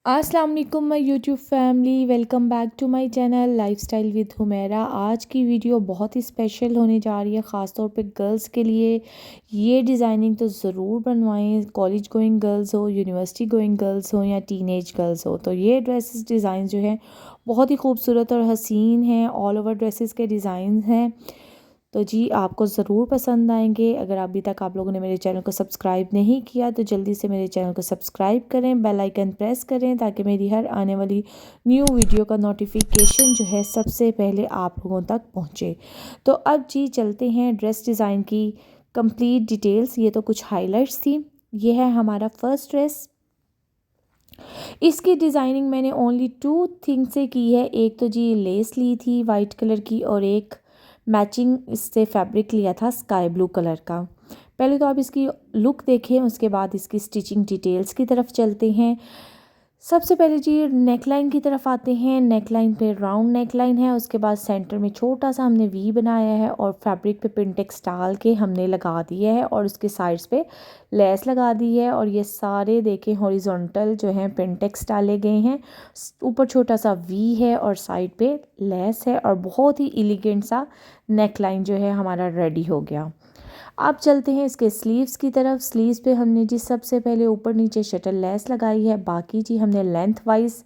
अस्सलाम वालेकुम my YouTube family, welcome back to my channel lifestyle with Humaira. आज की वीडियो बहुत ही स्पेशल होने जा रही है, ख़ास तौर पे गर्ल्स के लिए। ये डिज़ाइनिंग तो ज़रूर बनवाएं, कॉलेज गोइंग गर्ल्स हो, यूनिवर्सिटी गोइंग गर्ल्स हो या टीनेज गर्ल्स हो। तो ये ड्रेसेस डिज़ाइन जो है बहुत ही खूबसूरत और हसीन हैं। ऑल ओवर ड्रेसेस के डिज़ाइन हैं, तो जी आपको ज़रूर पसंद आएंगे। अगर अभी तक आप लोगों ने मेरे चैनल को सब्सक्राइब नहीं किया तो जल्दी से मेरे चैनल को सब्सक्राइब करें, बेल आइकन प्रेस करें ताकि मेरी हर आने वाली न्यू वीडियो का नोटिफिकेशन जो है सबसे पहले आप लोगों तक पहुंचे। तो अब जी चलते हैं ड्रेस डिज़ाइन की कंप्लीट डिटेल्स। ये तो कुछ हाइलाइट्स थी। ये है हमारा फर्स्ट ड्रेस। इसकी डिज़ाइनिंग मैंने ओनली टू थिंग से की है। एक तो जी लेस ली थी वाइट कलर की, और एक मैचिंग इससे फैब्रिक लिया था स्काई ब्लू कलर का। पहले तो आप इसकी लुक देखें, उसके बाद इसकी स्टिचिंग डिटेल्स की तरफ चलते हैं। सबसे पहले जी नेक लाइन की तरफ आते हैं। नेक लाइन पे राउंड नेक लाइन है, उसके बाद सेंटर में छोटा सा हमने वी बनाया है और फैब्रिक पे पिंटेक्स डाल के हमने लगा दिया है और उसके साइड्स पे लेस लगा दी है। और ये सारे देखें हॉरिजॉन्टल जो हैं पिंटेक्स डाले गए हैं। ऊपर छोटा सा वी है और साइड पे लेस है, और बहुत ही एलिगेंट सा नेक लाइन जो है हमारा रेडी हो गया। अब चलते हैं इसके स्लीव्स की तरफ। स्लीव्स पे हमने जी सबसे पहले ऊपर नीचे शटल लेस लगाई है, बाकी जी हमने लेंथ वाइज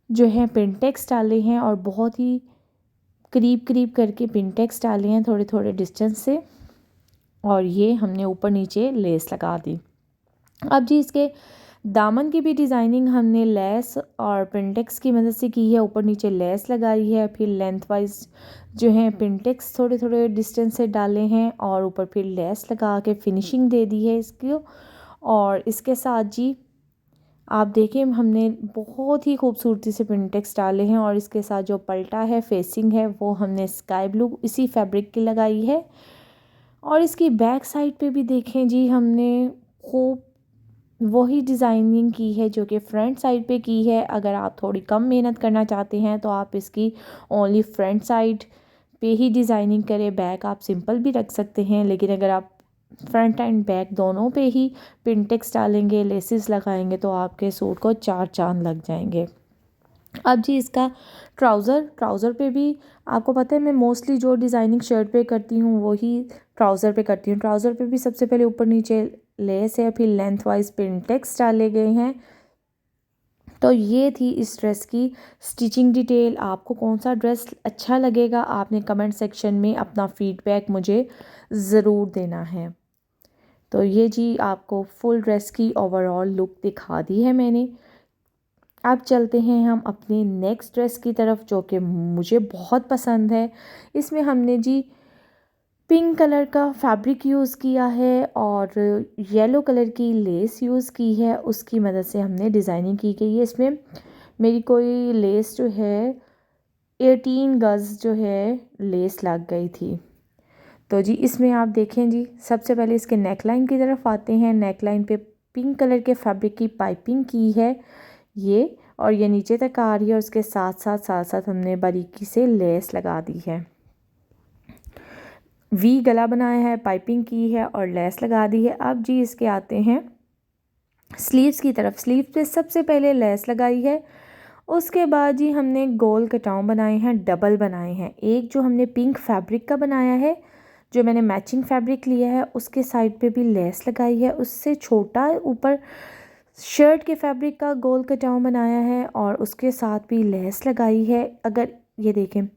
जो है पिंटेक्स डाले हैं और बहुत ही करीब करीब करके पिंटेक्स डाले हैं थोड़े थोड़े डिस्टेंस से, और ये हमने ऊपर नीचे लेस लगा दी। अब जी इसके दामन की भी डिज़ाइनिंग हमने लेस और पिंटेक्स की मदद से की है। ऊपर नीचे लेस लगाई है, फिर लेंथ वाइज जो है पिंटेक्स थोड़े थोड़े डिस्टेंस से डाले हैं और ऊपर फिर लेस लगा के फिनिशिंग दे दी है इसको। और इसके साथ जी आप देखें हमने बहुत ही खूबसूरती से पिंटेक्स डाले हैं, और इसके साथ जो पल्टा है फेसिंग है वो हमने स्काई ब्लू इसी फैब्रिक की लगाई है। और इसकी बैक साइड पे भी देखें जी हमने खूब वही डिज़ाइनिंग की है जो कि फ्रंट साइड पे की है। अगर आप थोड़ी कम मेहनत करना चाहते हैं तो आप इसकी ओनली फ्रंट साइड पे ही डिज़ाइनिंग करें, बैक आप सिंपल भी रख सकते हैं। लेकिन अगर आप फ्रंट एंड बैक दोनों पे ही पिंटेक्स डालेंगे, लेसेस लगाएंगे, तो आपके सूट को चार चांद लग जाएंगे। अब जी इसका ट्राउज़र पे भी आपको पता है मैं मोस्टली जो डिज़ाइनिंग शर्ट पे करती हूँ वही ट्राउज़र पे करती हूँ। ट्राउज़र पे भी सबसे पहले ऊपर नीचे लेस है, फिर लेंथ वाइज पिंटेक्स डाले गए हैं। तो ये थी इस ड्रेस की स्टिचिंग डिटेल। आपको कौन सा ड्रेस अच्छा लगेगा आपने कमेंट सेक्शन में अपना फीडबैक मुझे ज़रूर देना है। तो ये जी आपको फुल ड्रेस की ओवरऑल लुक दिखा दी है मैंने। अब चलते हैं हम अपने नेक्स्ट ड्रेस की तरफ जो कि मुझे बहुत पसंद है। इसमें हमने जी पिंक कलर का फैब्रिक यूज़ किया है और येलो कलर की लेस यूज़ की है, उसकी मदद से हमने डिज़ाइनिंग की गई है। इसमें मेरी कोई लेस जो है 18 गज़ जो है लेस लग गई थी। तो जी इसमें आप देखें जी सबसे पहले इसके नेक लाइन की तरफ आते हैं। नेक लाइन पे पिंक कलर के फैब्रिक की पाइपिंग की है ये, और ये नीचे तक आ रही है, और उसके साथ साथ हमने बारीकी से लेस लगा दी है। वी गला बनाया है, पाइपिंग की है और लेस लगा दी है। अब जी इसके आते हैं स्लीव्स की तरफ। स्लीव पे सबसे पहले लेस लगाई है, उसके बाद जी हमने गोल कटाव बनाए हैं, डबल बनाए हैं। एक जो हमने पिंक फैब्रिक का बनाया है, जो मैंने मैचिंग फैब्रिक लिया है, उसके साइड पे भी लेस लगाई है। उससे छोटा ऊपर शर्ट के फैब्रिक का गोल कटाव बनाया है और उसके साथ भी लेस लगाई है। अगर ये देखें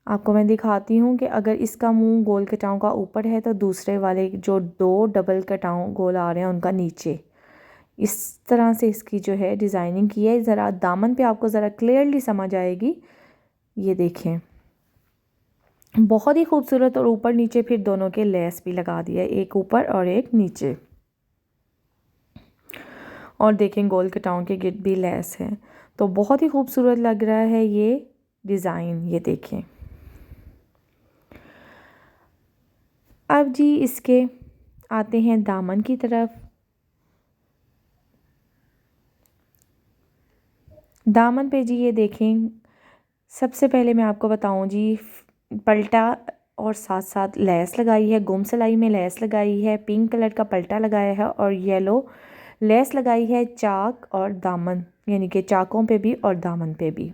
आपको मैं दिखाती हूँ कि अगर इसका मुंह गोल कटाव का ऊपर है तो दूसरे वाले जो दो डबल कटाव गोल आ रहे हैं उनका नीचे। इस तरह से इसकी जो है डिज़ाइनिंग की है। ज़रा दामन पे आपको ज़रा क्लियरली समझ आएगी। ये देखें बहुत ही खूबसूरत, और ऊपर नीचे फिर दोनों के लेस भी लगा दिया, एक ऊपर और एक नीचे। और देखें गोल कटाव के गिट भी लेस है, तो बहुत ही खूबसूरत लग रहा है ये डिज़ाइन। ये देखें अब जी इसके आते हैं दामन की तरफ। दामन पे जी ये देखें सबसे पहले मैं आपको बताऊं जी पल्टा और साथ साथ लेस लगाई है, गुम सिलाई में लेस लगाई है, पिंक कलर का पल्टा लगाया है और येलो लेस लगाई है, चाक और दामन यानी कि चाकों पे भी और दामन पे भी।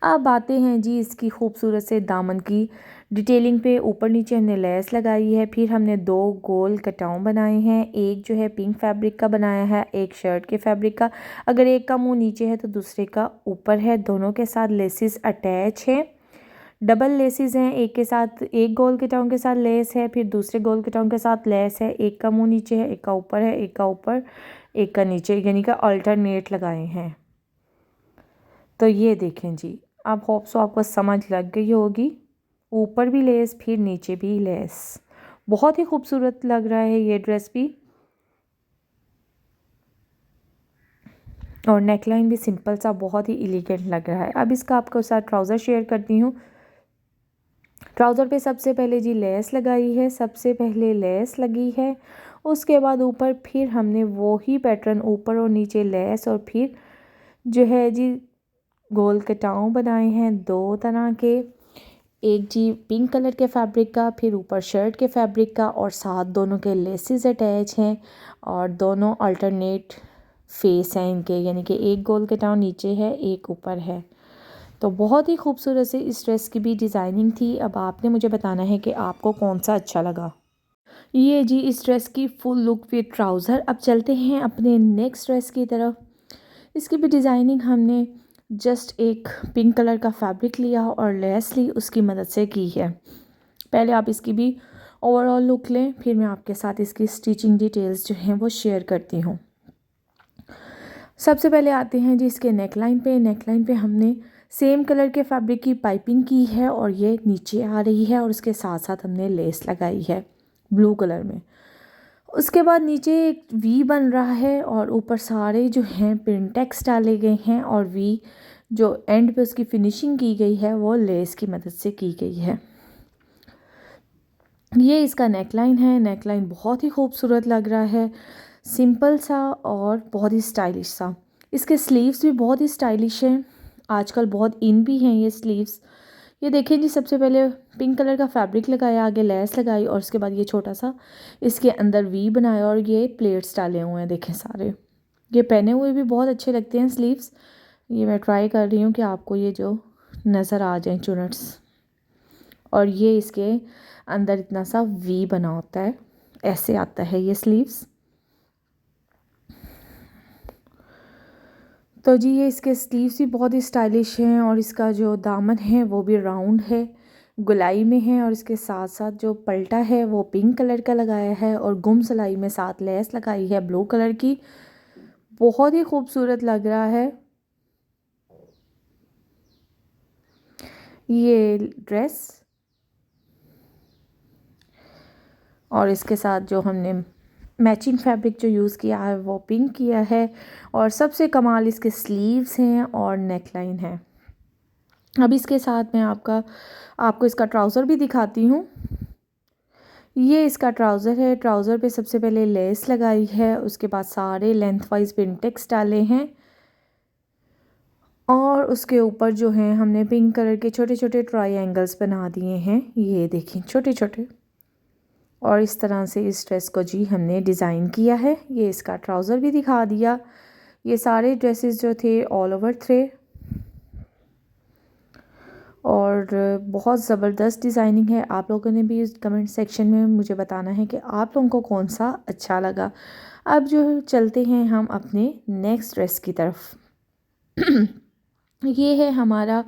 अब आते हैं जी इसकी खूबसूरत से दामन की डिटेलिंग पे। ऊपर नीचे हमने लेस लगाई है, फिर हमने 2 गोल कटाव बनाए हैं। एक जो है पिंक फैब्रिक का बनाया है, एक शर्ट के फैब्रिक का। अगर एक का मुंह नीचे है तो दूसरे का ऊपर है। दोनों के साथ लेसेस अटैच हैं, डबल लेसेस हैं। एक के साथ एक गोल कटाव के साथ लेस है, फिर दूसरे गोल कटाव के साथ लेस है। एक का मुंह नीचे है, एक का ऊपर है, एक का ऊपर एक का नीचे, यानी कि अल्टरनेट लगाए हैं। तो ये देखें जी, आप होप सो आपको समझ लग गई होगी। ऊपर भी लेस, फिर नीचे भी लेस। बहुत ही खूबसूरत लग रहा है ये ड्रेस भी। और नेकलाइन भी सिंपल सा बहुत ही एलिगेंट लग रहा है। अब इसका आपको साथ ट्राउज़र शेयर करती हूँ। ट्राउज़र पे सबसे पहले जी लेस लगाई है, सबसे पहले लेस लगी है। उसके बाद ऊपर फिर हमने वही पैटर्न, ऊपर और नीचे लेस, और फिर जो है जी गोल कटाव बनाए हैं 2 तरह के। एक जी पिंक कलर के फैब्रिक का, फिर ऊपर शर्ट के फैब्रिक का, और साथ दोनों के लेसेस अटैच हैं और दोनों अल्टरनेट फेस हैं इनके, यानी कि एक गोल कटाव नीचे है, एक ऊपर है। तो बहुत ही खूबसूरत से इस ड्रेस की भी डिज़ाइनिंग थी। अब आपने मुझे बताना है कि आपको कौन सा अच्छा लगा। ये जी इस ड्रेस की फुल लुक विद ट्राउज़र। अब चलते हैं अपने नेक्स्ट ड्रेस की तरफ। इसकी भी डिज़ाइनिंग हमने जस्ट एक पिंक कलर का फैब्रिक लिया और लेस ली, उसकी मदद से की है। पहले आप इसकी भी ओवरऑल लुक लें, फिर मैं आपके साथ इसकी स्टिचिंग डिटेल्स जो हैं वो शेयर करती हूँ। सबसे पहले आते हैं जी इसके नेकलाइन पे। नेकलाइन पे हमने सेम कलर के फैब्रिक की पाइपिंग की है और ये नीचे आ रही है, और उसके साथ साथ हमने लेस लगाई है ब्लू कलर में। उसके बाद नीचे एक वी बन रहा है और ऊपर सारे जो हैं प्रिंटेक्स डाले गए हैं, और वी जो एंड पे उसकी फिनिशिंग की गई है वो लेस की मदद से की गई है। ये इसका नेकलाइन है। नेकलाइन बहुत ही खूबसूरत लग रहा है, सिंपल सा और बहुत ही स्टाइलिश सा। इसके स्लीव्स भी बहुत ही स्टाइलिश हैं, आजकल बहुत इन भी हैं ये स्लीव्स। ये देखिए जी, सबसे पहले पिंक कलर का फैब्रिक लगाया, आगे लेस लगाई, और उसके बाद ये छोटा सा इसके अंदर वी बनाया, और ये प्लेट्स डाले हुए हैं देखें सारे। ये पहने हुए भी बहुत अच्छे लगते हैं स्लीव्स। ये मैं ट्राई कर रही हूँ कि आपको ये जो नज़र आ जाए चुनट्स। और ये इसके अंदर इतना सा वी बना होता है, ऐसे आता है ये स्लीव्स। तो जी ये इसके स्लीव्स भी बहुत ही स्टाइलिश हैं, और इसका जो दामन है वो भी राउंड है, गुलाई में है, और इसके साथ साथ जो पल्टा है वो पिंक कलर का लगाया है, और गुम सिलाई में साथ लेस लगाई है ब्लू कलर की। बहुत ही खूबसूरत लग रहा है ये ड्रेस। और इसके साथ जो हमने मैचिंग फैब्रिक जो यूज़ किया है वो पिंक किया है, और सबसे कमाल इसके स्लीव्स हैं और नेकलाइन है। अब इसके साथ मैं आपको इसका ट्राउज़र भी दिखाती हूँ। ये इसका ट्राउज़र है। ट्राउज़र पे सबसे पहले लेस लगाई है, उसके बाद सारे लेंथ वाइज पिंटेक्स डाले हैं, और उसके ऊपर जो है हमने पिंक कलर के छोटे छोटे ट्रायंगल्स बना दिए हैं, ये देखें छोटे छोटे। और इस तरह से इस ड्रेस को जी हमने डिज़ाइन किया है। ये इसका ट्राउज़र भी दिखा दिया। ये सारे ड्रेसेस जो थे ऑल ओवर थे, और बहुत ज़बरदस्त डिज़ाइनिंग है। आप लोगों ने भी कमेंट सेक्शन में मुझे बताना है कि आप लोगों को कौन सा अच्छा लगा। अब जो चलते हैं हम अपने नेक्स्ट ड्रेस की तरफ। ये है हमारा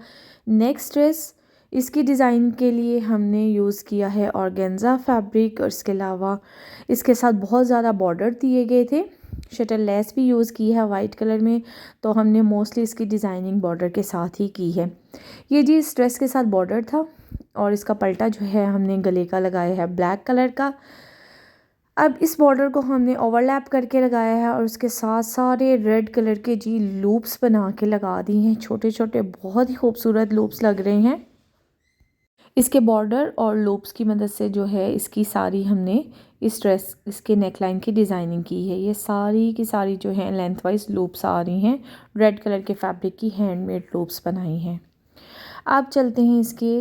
नेक्स्ट ड्रेस। इसकी डिज़ाइन के लिए हमने यूज़ किया है ऑर्गेन्जा फैब्रिक, और इसके अलावा इसके साथ बहुत ज़्यादा बॉर्डर दिए गए थे। शटल लेस भी यूज़ की है वाइट कलर में, तो हमने मोस्टली इसकी डिज़ाइनिंग बॉर्डर के साथ ही की है। ये जी इस ड्रेस के साथ बॉर्डर था, और इसका पल्टा जो है हमने गले का लगाया है ब्लैक कलर का। अब इस बॉर्डर को हमने ओवरलैप करके लगाया है, और उसके साथ सारे रेड कलर के जी लूप्स बना के लगा दिए हैं, छोटे छोटे बहुत ही खूबसूरत लूप्स लग रहे हैं। इसके बॉर्डर और लूप्स की मदद से जो है इसकी सारी हमने इस ड्रेस इसके नेकलाइन की डिज़ाइनिंग की है। ये सारी की सारी जो है लेंथ वाइज लूप्स आ रही हैं, रेड कलर के फैब्रिक की हैंडमेड लूप्स बनाई हैं। अब चलते हैं इसके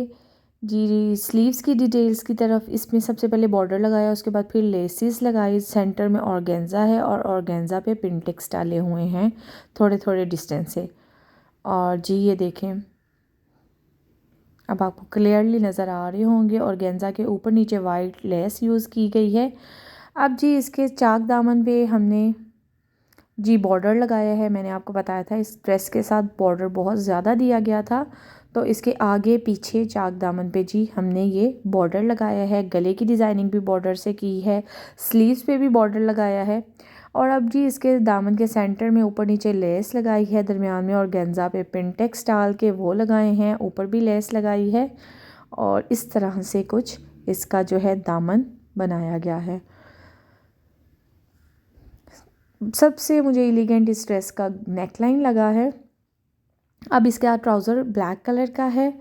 जी स्लीव्स की डिटेल्स की तरफ इसमें सबसे पहले बॉर्डर लगाया, उसके बाद फिर लेसिस लगाई, सेंटर में ऑर्गेन्जा है और ऑर्गेन्जा पे पिंटेक्स डाले हुए हैं थोड़े थोड़े डिस्टेंस से। और जी ये देखें, अब आपको क्लियरली नज़र आ रहे होंगे ऑर्गेन्जा के ऊपर नीचे वाइट लेस यूज़ की गई है। अब जी इसके चाक दामन पे हमने जी बॉर्डर लगाया है। मैंने आपको बताया था इस ड्रेस के साथ बॉर्डर बहुत ज़्यादा दिया गया था, तो इसके आगे पीछे चाक दामन पे जी हमने ये बॉर्डर लगाया है। गले की डिज़ाइनिंग भी बॉर्डर से की है, स्लीव्स पे भी बॉर्डर लगाया है। और अब जी इसके दामन के सेंटर में ऊपर नीचे लेस लगाई है, दरमियान में ऑर्गेन्जा पे पिंटेक्स डाल के वो लगाए हैं, ऊपर भी लेस लगाई है। और इस तरह से कुछ इसका जो है दामन बनाया गया है। सबसे मुझे एलिगेंट इस ड्रेस का नेकलाइन लगा है। अब इसका ट्राउज़र ब्लैक कलर का है,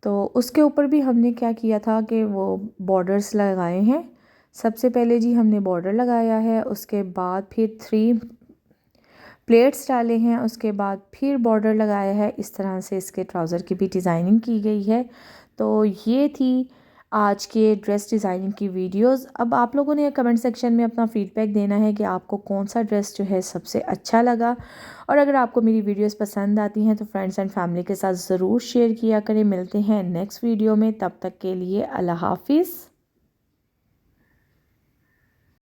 तो उसके ऊपर भी हमने क्या किया था कि वो बॉर्डर्स लगाए हैं। सबसे पहले जी हमने बॉर्डर लगाया है, उसके बाद फिर 3 प्लेट्स डाले हैं, उसके बाद फिर बॉर्डर लगाया है। इस तरह से इसके ट्राउज़र की भी डिज़ाइनिंग की गई है। तो ये थी आज के ड्रेस डिज़ाइनिंग की वीडियोस। अब आप लोगों ने कमेंट सेक्शन में अपना फ़ीडबैक देना है कि आपको कौन सा ड्रेस जो है सबसे अच्छा लगा। और अगर आपको मेरी वीडियोस पसंद आती हैं तो फ्रेंड्स एंड फैमिली के साथ ज़रूर शेयर किया करें। मिलते हैं नेक्स्ट वीडियो में, तब तक के लिए अल्लाह हाफिज़।